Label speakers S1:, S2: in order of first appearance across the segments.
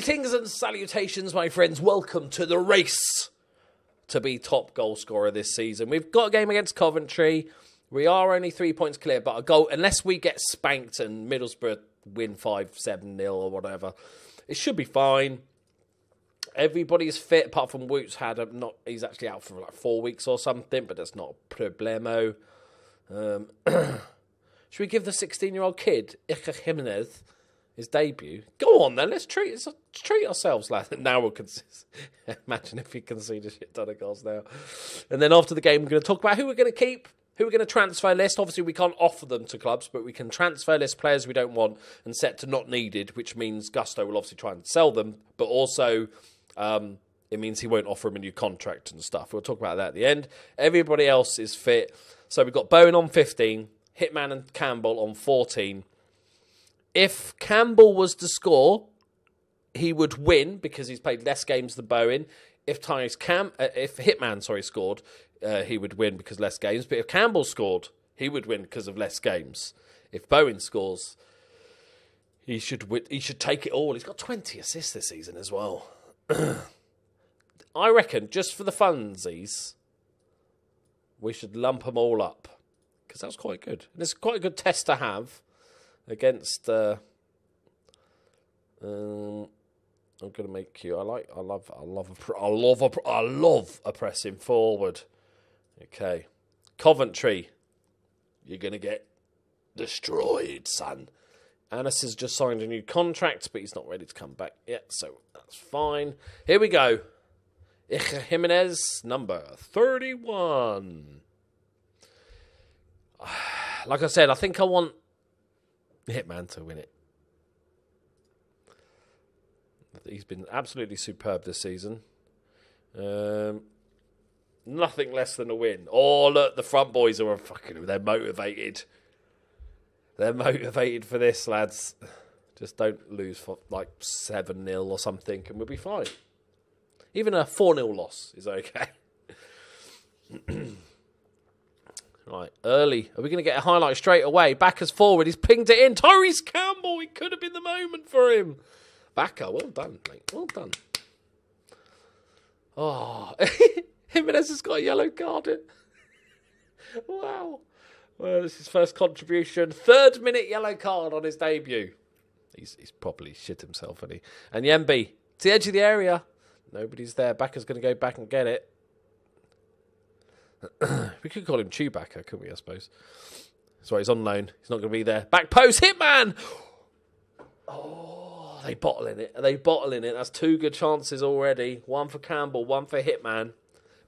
S1: Greetings and salutations, my friends. Welcome to the race to be top goal scorer this season. We've got a game against Coventry. We are only 3 points clear, but a goal, unless we get spanked and Middlesbrough win 5-7-0 or whatever, it should be fine. Everybody's fit, apart from Woots he's actually out for like 4 weeks or something, but that's not a problemo. Should we give the 16-year-old kid, Iker Jimenez, his debut? Go on then, let's treat ourselves, lad. Now we'll imagine if he conceded a shit ton of goals now. And then after the game, we're going to talk about who we're going to keep, who we're going to transfer list. Obviously, we can't offer them to clubs, but we can transfer list players we don't want and set to not needed, which means Gusto will obviously try and sell them, but also it means he won't offer him a new contract and stuff. We'll talk about that at the end. Everybody else is fit. So we've got Bowen on 15, Hitman and Campbell on 14. If Campbell was to score, he would win because he's played less games than Bowen. If Hitman scored, he would win because less games. But if Campbell scored, he would win because of less games. If Bowen scores, he should take it all. He's got 20 assists this season as well. I reckon, just for the funsies, we should lump them all up. Because that's quite good. And it's quite a good test to have against... I'm going to make you... I love a pressing forward. Okay. Coventry. You're going to get destroyed, son. Annis has just signed a new contract, but he's not ready to come back yet, so that's fine. Here we go. Iker Jimenez, number 31. Like I said, I think I want Hitman to win it. He's been absolutely superb this season. Nothing less than a win. Oh, look, the front boys are they're motivated. They're motivated for this, lads. Just don't lose for like 7-0 or something and we'll be fine. Even a 4-0 loss is okay. Right, early. Are we going to get a highlight straight away? Backers forward. He's pinged it in. Tyrese Campbell. It could have been the moment for him. Backer, well done, mate. Well done. Oh, Jimenez has got a yellow card in. Wow. Well, this is his first contribution. 3rd minute yellow card on his debut. He's probably shit himself, isn't he? And Yembi, to the edge of the area. Nobody's there. Backer's going to go back and get it. We could call him Chewbacca, couldn't we, I suppose? Sorry, he's on loan. He's not going to be there. Back post, Hitman! Oh, they bottling it. That's 2 good chances already. 1 for Campbell, 1 for Hitman.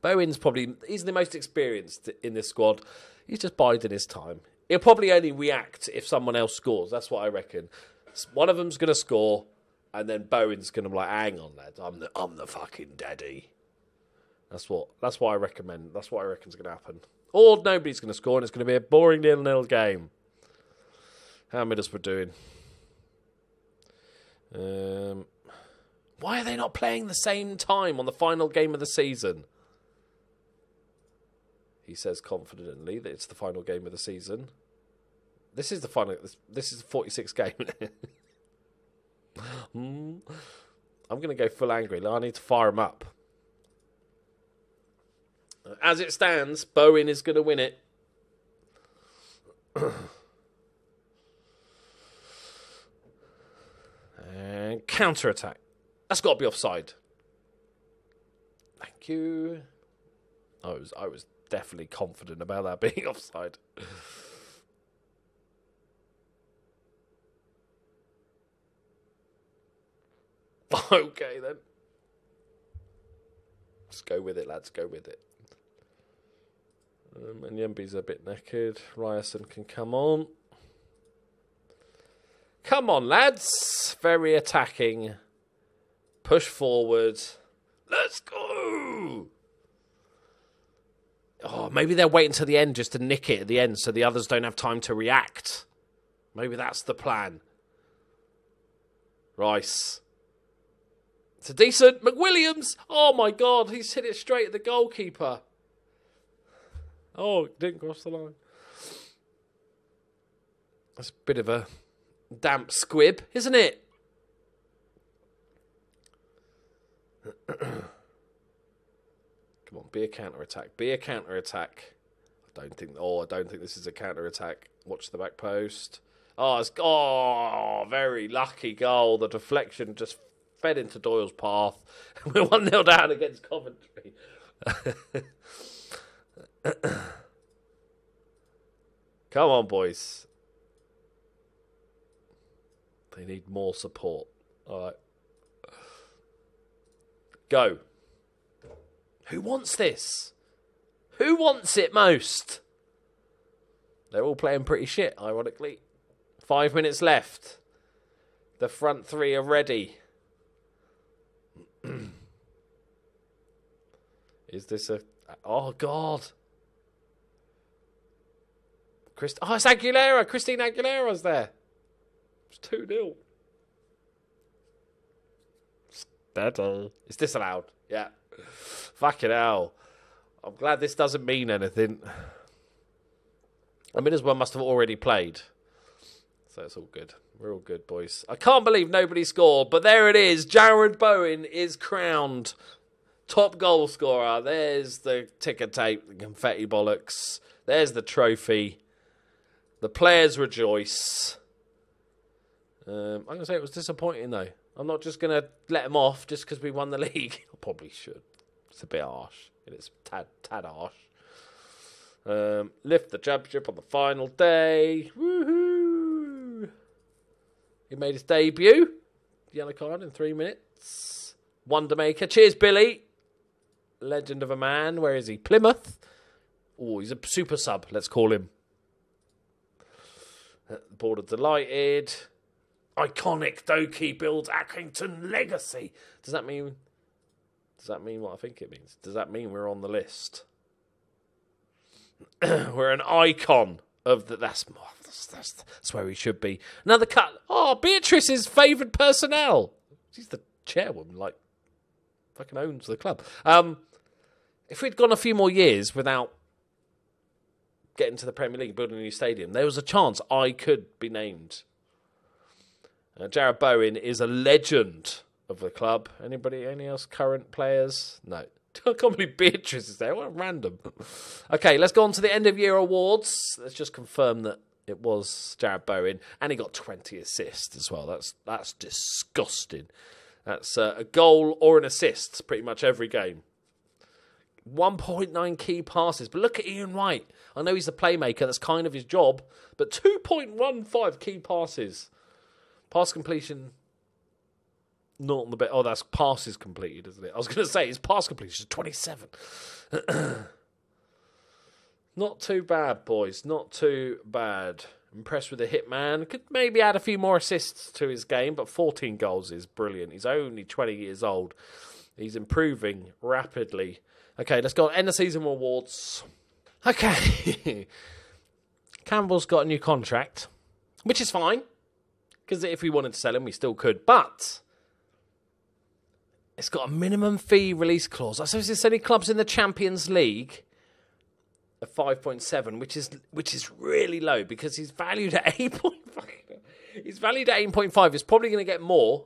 S1: Bowen's he's the most experienced in this squad. He's just biding his time. He'll probably only react if someone else scores. That's what I reckon. One of them's going to score, and then Bowen's going to be like, hang on, lads, I'm the fucking daddy. That's what I recommend. That's what I reckon's going to happen. Or nobody's going to score, and it's going to be a boring 0-0 game. How are Middlesbrough doing? Why are they not playing the same time on the final game of the season? He says confidently that it's the final game of the season. This is the final. This is the 46th game. I'm going to go full angry. I need to fire him up. As it stands, Bowen is going to win it. And counter-attack. That's got to be offside. Thank you. I was definitely confident about that being offside. Okay, then. Let's go with it, lads. Go with it. And Yembi's a bit naked. Ryerson can come on. Come on, lads. Very attacking. Push forward. Let's go. Oh, maybe they're waiting till the end just to nick it at the end so the others don't have time to react. Maybe that's the plan. Rice. It's a decent. McWilliams. Oh, my God. He's hit it straight at the goalkeeper. Oh, it didn't cross the line. That's a bit of a damp squib, isn't it? Come on, be a counter-attack. Be a counter-attack. I don't think this is a counter-attack. Watch the back post. Very lucky goal. The deflection just fed into Doyle's path. We're 1-0 down against Coventry. Come on, boys. They need more support. All right. Go. Who wants this? Who wants it most? They're all playing pretty shit, ironically. 5 minutes left. The front three are ready. Is this a... Oh, God. It's Aguilera. Christine Aguilera's there. It's 2-0. Steady. Is this allowed? Yeah. Fucking hell. I'm glad this doesn't mean anything. I mean, as well must have already played. So it's all good. We're all good, boys. I can't believe nobody scored, but there it is. Jared Bowen is crowned top goal scorer. There's the ticker tape, the confetti bollocks. There's the trophy. The players rejoice. I'm going to say it was disappointing, though. I'm not just going to let him off just because we won the league. I probably should. It's a bit harsh. It's tad harsh. Lift the championship on the final day. Woohoo! He made his debut. Yellow card in 3 minutes. Wondermaker. Cheers, Billy. Legend of a man. Where is he? Plymouth. Oh, he's a super sub. Let's call him. The board are delighted. Iconic Doki builds Accrington legacy. Does that mean what I think it means? Does that mean we're on the list? We're an icon of the... That's where we should be. Another cut. Oh, Beatrice's favoured personnel. She's the chairwoman, fucking owns the club. If we'd gone a few more years without getting to the Premier League, building a new stadium, there was a chance I could be named. Jared Bowen is a legend of the club. Any else current players? No. I can't believe Beatrice is there. What random. Okay, let's go on to the end of year awards. Let's just confirm that it was Jared Bowen, and he got 20 assists as well. That's disgusting. That's a goal or an assist pretty much every game. 1.9 key passes. But look at Ian White. I know he's the playmaker. That's kind of his job. But 2.15 key passes. Pass completion, not on the bit. Oh, that's passes completed, isn't it? I was going to say, his pass completion is 27. Not too bad, boys. Not too bad. Impressed with the hitman. Could maybe add a few more assists to his game, but 14 goals is brilliant. He's only 20 years old. He's improving rapidly. Okay, let's go on. End of season awards. Okay. Campbell's got a new contract, which is fine. Because if we wanted to sell him, we still could. But it's got a minimum fee release clause. I suppose there's only clubs in the Champions League of 5.7, which is really low because he's valued at 8.5. He's valued at 8.5. He's probably going to get more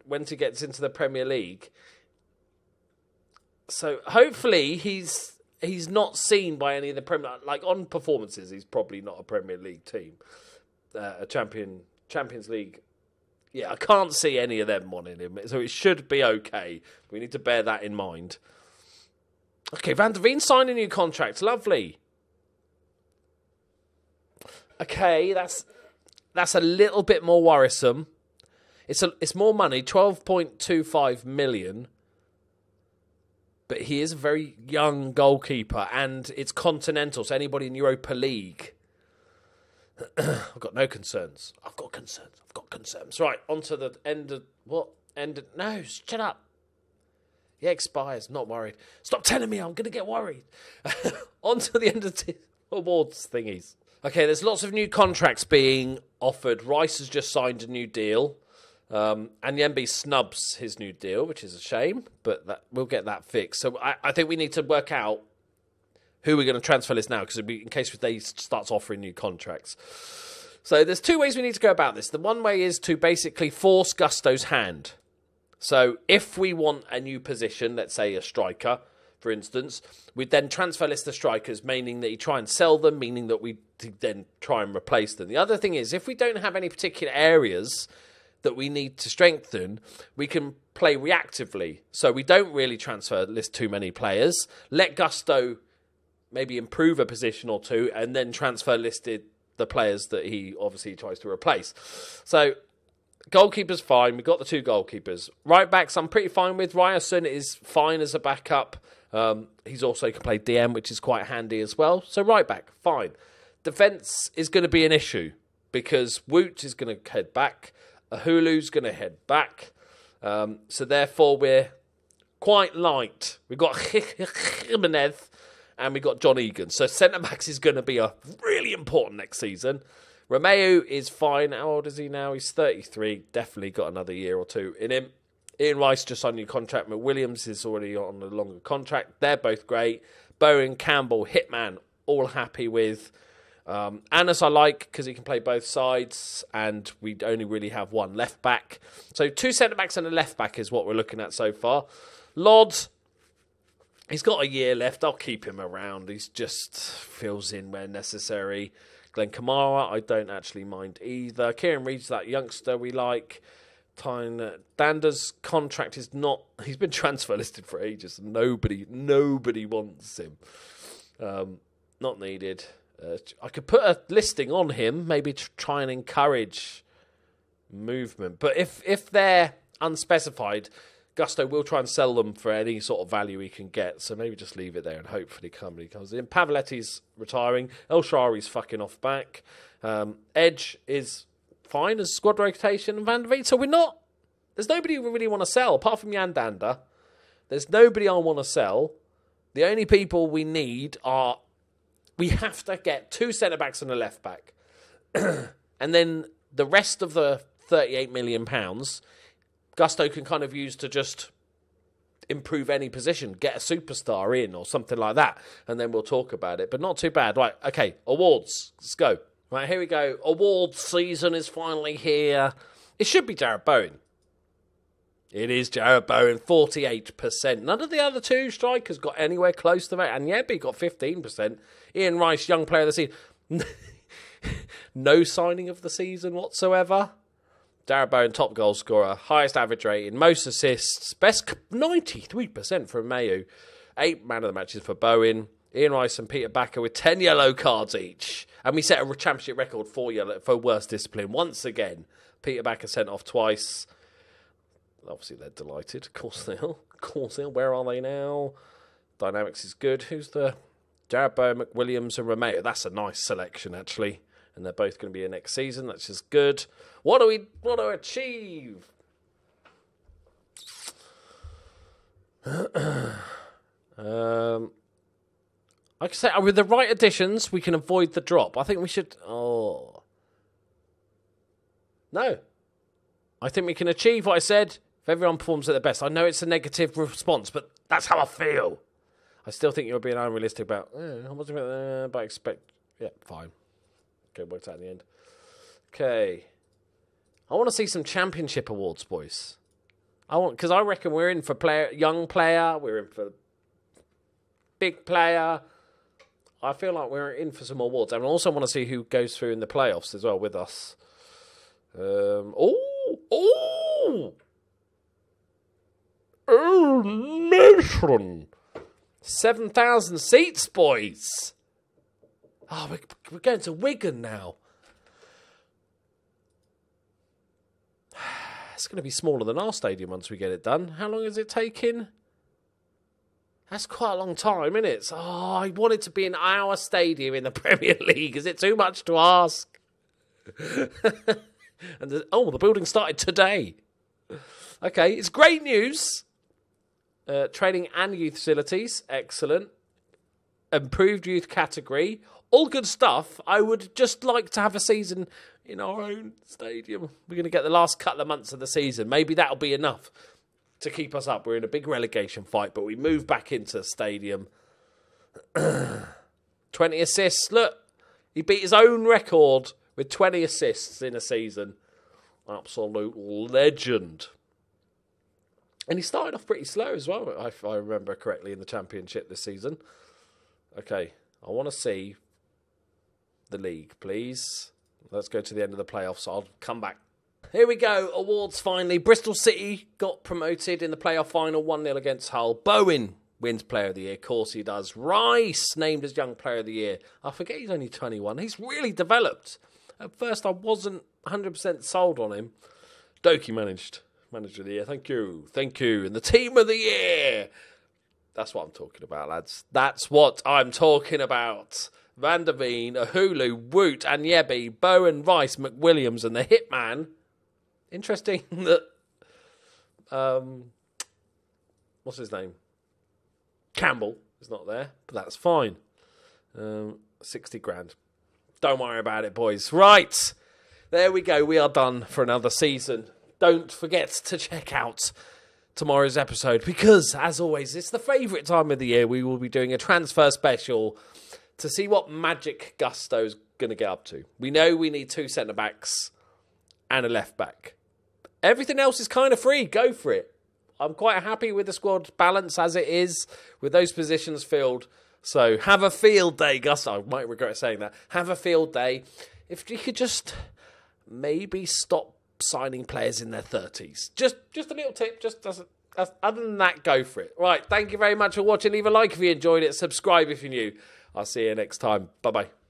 S1: when he gets into the Premier League. So hopefully he's not seen by any of the Premier... Like on performances, he's probably not a Premier League team. A Champions League. Yeah, I can't see any of them wanting him. So it should be okay. We need to bear that in mind. Okay, Van der Veen signed a new contract. Lovely. Okay, that's a little bit more worrisome. It's more money, 12.25 million. But he is a very young goalkeeper, and it's continental, so anybody in Europa League. I've got no concerns. I've got concerns. Right, on to the end of... What? No, shut up. Yeah, expires. Not worried. Stop telling me I'm going to get worried. On to the end of the awards thingies. Okay, there's lots of new contracts being offered. Rice has just signed a new deal. And Yembe snubs his new deal, which is a shame. But we'll get that fixed. So I think we need to work out who we're going to transfer list now, because in case they starts offering new contracts. So there's two ways we need to go about this. The one way is to basically force Gusto's hand. So if we want a new position, let's say a striker, for instance, we'd then transfer list the strikers, meaning that you try and sell them, meaning that we then try and replace them. The other thing is, if we don't have any particular areas that we need to strengthen, we can play reactively. So we don't really transfer list too many players. Let Gusto maybe improve a position or two, and then transfer listed the players that he obviously tries to replace. So goalkeeper's fine. We've got the 2 goalkeepers. Right backs, I'm pretty fine with. Ryerson is fine as a backup. He's also can play DM, which is quite handy as well. So right back, fine. Defence is going to be an issue because Woot is going to head back. Ahulu's going to head back. So therefore, we're quite light. We've got Jimenez and we've got John Egan. So centre-backs is going to be a really important next season. Romeu is fine. How old is he now? He's 33. Definitely got another year or 2 in him. Ian Rice just signed a new contract. McWilliams is already on a longer contract. They're both great. Bowen, Campbell, Hitman, all happy with. Annas I like because he can play both sides, and we only really have 1 left back. So 2 centre-backs and a left back is what we're looking at so far. Lod, he's got a year left. I'll keep him around. He's just fills in where necessary. Glenn Kamara, I don't actually mind either. Kieran Reid's that youngster we like. Tyne Dander's contract is not... He's been transfer listed for ages. Nobody wants him. Not needed. I could put a listing on him, maybe to try and encourage movement. But if they're unspecified, Gusto will try and sell them for any sort of value he can get. So maybe just leave it there and hopefully somebody comes in. Pavoletti's retiring. El Sharawi's fucking off back. Edge is fine as squad rotation. And Van der Beek. So we're not... There's nobody we really want to sell apart from Jan Dander. There's nobody I want to sell. The only people we need are... We have to get 2 centre-backs and a left-back. And then the rest of the £38 million, Gusto can kind of use to just improve any position, get a superstar in or something like that, and then we'll talk about it. But not too bad. Right, okay, awards. Let's go. Right, here we go. Awards season is finally here. It should be Jarrod Bowen. It is Jarrod Bowen, 48%. None of the other 2 strikers got anywhere close to that. And Yebby got 15%. Ian Rice, young player of the season. No signing of the season whatsoever. Jarrod Bowen, top goal scorer. Highest average rating. Most assists. Best 93% from Mayu. 8 man of the matches for Bowen. Ian Rice and Peter Backer with 10 yellow cards each. And we set a championship record for worst discipline. Once again, Peter Backer sent off twice. Obviously, they're delighted. Of course they are. Where are they now? Dynamics is good. Who's the... Jarrod Bowen, McWilliams and Romeo. That's a nice selection, actually. And they're both going to be here next season. That's just good. What do we achieve? I can say, with the right additions, we can avoid the drop. I think we should... Oh. No. I think we can achieve what I said if everyone performs at their best. I know it's a negative response, but that's how I feel. I still think you're being unrealistic about, but I expect, yeah, fine. Okay, worked out in the end. Okay. I want to see some championship awards, boys. Because I reckon we're in for young player, we're in for big player. I feel like we're in for some awards. And I also want to see who goes through in the playoffs as well with us. Nation. 7,000 seats, boys. Oh, we're going to Wigan now. It's going to be smaller than our stadium once we get it done. How long is it taking? That's quite a long time, isn't it? I want it to be in our stadium in the Premier League. Is it too much to ask? And the building started today. Okay, it's great news. Training and youth facilities, excellent. Improved youth category, all good stuff. I would just like to have a season in our own stadium. We're going to get the last couple of months of the season. Maybe that'll be enough to keep us up. We're in a big relegation fight, but we move back into the stadium. 20 assists. Look, he beat his own record with 20 assists in a season. Absolute legend. And he started off pretty slow as well, if I remember correctly, in the Championship this season. Okay, I want to see the league, please. Let's go to the end of the playoffs. I'll come back. Here we go. Awards finally. Bristol City got promoted in the playoff final, 1-0 against Hull. Bowen wins Player of the Year. Of course he does. Rice named as Young Player of the Year. I forget he's only 21. He's really developed. At first I wasn't 100% sold on him. Doki Manager of the Year. Thank you. Thank you. And the Team of the Year. That's what I'm talking about, lads. That's what I'm talking about. Van der Veen, Ahulu, Woot, Anyebi, Bowen, Rice, McWilliams, and the Hitman. Interesting that, what's his name? Campbell is not there, but that's fine. 60 grand. Don't worry about it, boys. Right, there we go. We are done for another season. Don't forget to check out tomorrow's episode because, as always, it's the favourite time of the year. We will be doing a transfer special to see what magic Gusto's going to get up to. We know we need 2 centre-backs and a left-back. Everything else is kind of free. Go for it. I'm quite happy with the squad balance as it is, with those positions filled. So have a field day, Gusto. I might regret saying that. Have a field day. If you could just maybe stop signing players in their 30s. Just a little tip. Just other than that, go for it. Right, thank you very much for watching. Leave a like if you enjoyed it. Subscribe if you're new. I'll see you next time. Bye-bye.